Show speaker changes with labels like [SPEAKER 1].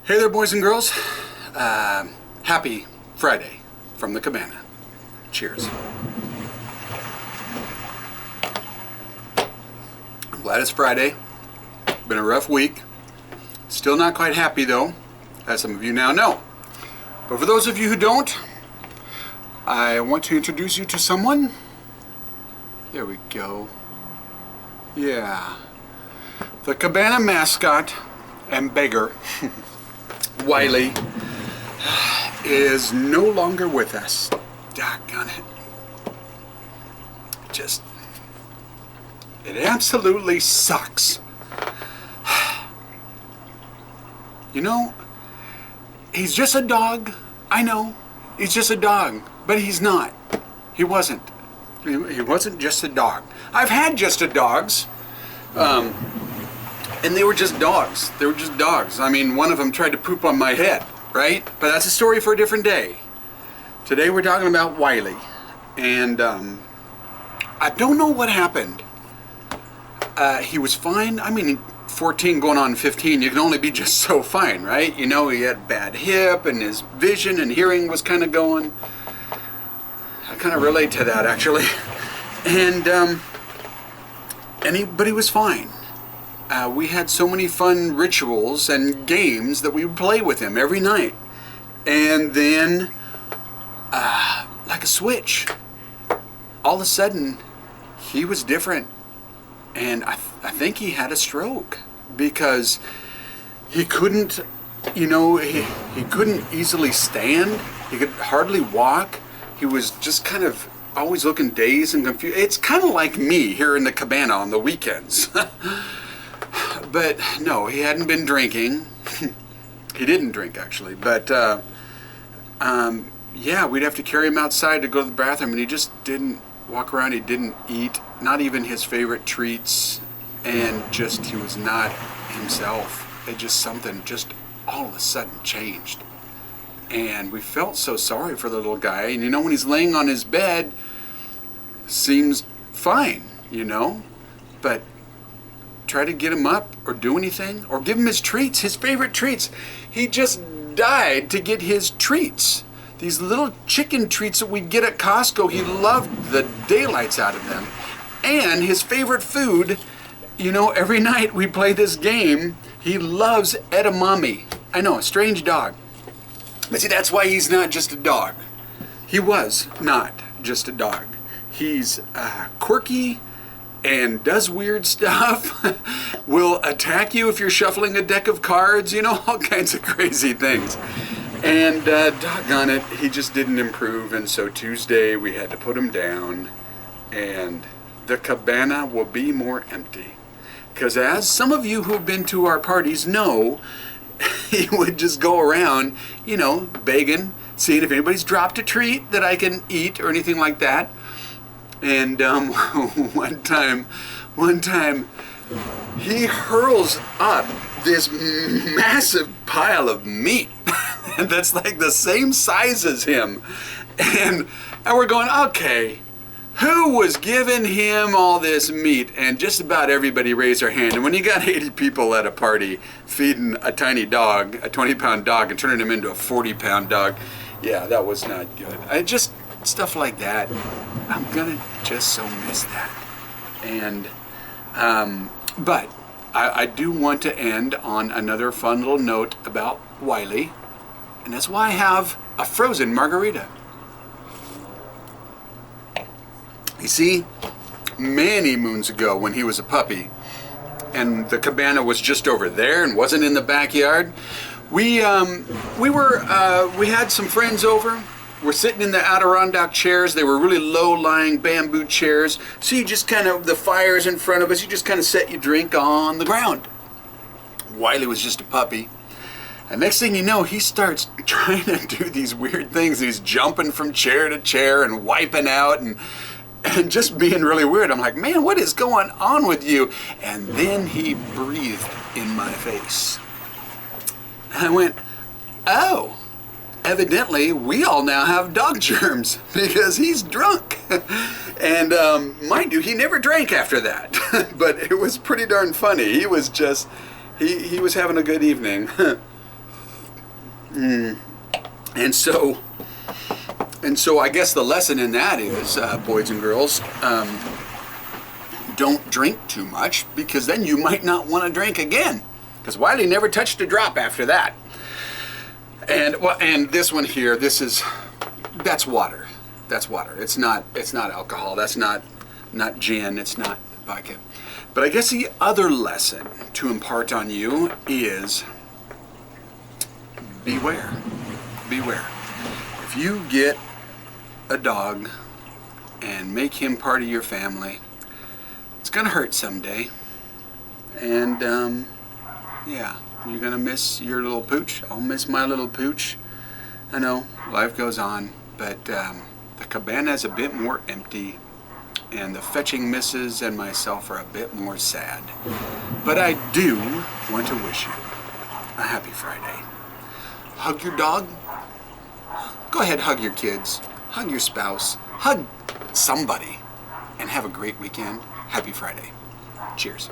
[SPEAKER 1] Hey there, boys and girls. Happy Friday from the Cabana. Cheers. I'm glad it's Friday. Been a rough week. Still not quite happy though, as some of you now know. But for those of you who don't, I want to introduce you to someone. There we go. Yeah. The Cabana mascot and beggar, Wiley, is no longer with us. Doggone it. It absolutely sucks. You know, he's just a dog. I know, he's just a dog, but he's not. He wasn't. He wasn't just a dog. I've had just a dogs. And they were just dogs. They were just dogs. I mean, one of them tried to poop on my head, right? But that's a story for a different day. Today we're talking about Wiley. And I don't know what happened. He was fine. I mean, 14 going on 15, you can only be just so fine, right? You know, he had bad hip and his vision and hearing was kind of going. I kind of relate to that, actually. But he was fine. We had so many fun rituals and games that we would play with him every night. And then, like a switch, all of a sudden, he was different. And I think he had a stroke because he couldn't, he couldn't easily stand. He could hardly walk. He was just kind of always looking dazed and confused. It's kind of like me here in the Cabana on the weekends. But no, he hadn't been drinking. He didn't drink, actually. But, yeah, we'd have to carry him outside to go to the bathroom, and he just didn't walk around. He didn't eat, not even his favorite treats, and he was not himself. Something all of a sudden changed. And we felt so sorry for the little guy. And, when he's laying on his bed, seems fine, but try to get him up or do anything or give him his treats, his favorite treats. He just died to get his treats. These little chicken treats that we'd get at Costco, he loved the daylights out of them. And his favorite food, every night we play this game, he loves edamame. I know, a strange dog. But see, that's why he's not just a dog. He was not just a dog. He's quirky and does weird stuff, will attack you if you're shuffling a deck of cards, all kinds of crazy things. And doggone it, he just didn't improve, and so Tuesday we had to put him down, and the Cabana will be more empty. Because as some of you who've been to our parties know, he would just go around, begging, seeing if anybody's dropped a treat that I can eat or anything like that. And one time, he hurls up this massive pile of meat that's like the same size as him. And we're going, okay, who was giving him all this meat? And just about everybody raised their hand. And when you got 80 people at a party feeding a tiny dog, a 20-pound dog, and turning him into a 40-pound dog, yeah, that was not good. Stuff like that, I'm gonna just so miss that. And but I do want to end on another fun little note about Wiley, and that's why I have a frozen margarita. You see, many moons ago when he was a puppy and the Cabana was just over there and wasn't in the backyard, we had some friends over. We're sitting in the Adirondack chairs. They were really low-lying bamboo chairs. So you just the fire's in front of us. You just set your drink on the ground. Wiley was just a puppy. And next thing you know, he starts trying to do these weird things. He's jumping from chair to chair and wiping out and just being really weird. I'm like, man, what is going on with you? And then he breathed in my face. And I went, oh. Evidently, we all now have dog germs because he's drunk. And mind you, he never drank after that. But it was pretty darn funny. He was just, he was having a good evening. And so, I guess the lesson in that is, boys and girls, don't drink too much, because then you might not want to drink again. Because Wiley never touched a drop after that. And this one here, that's water. That's water. It's not alcohol. That's not gin. It's not vodka. But I guess the other lesson to impart on you is beware. Beware. If you get a dog and make him part of your family, it's gonna hurt someday. And yeah, you're gonna miss your little pooch. I'll miss my little pooch. I know, life goes on, but the cabana is a bit more empty, and the fetching missus and myself are a bit more sad. But I do want to wish you a happy Friday. Hug your dog. Go ahead, hug your kids. Hug your spouse. Hug somebody. And have a great weekend. Happy Friday. Cheers.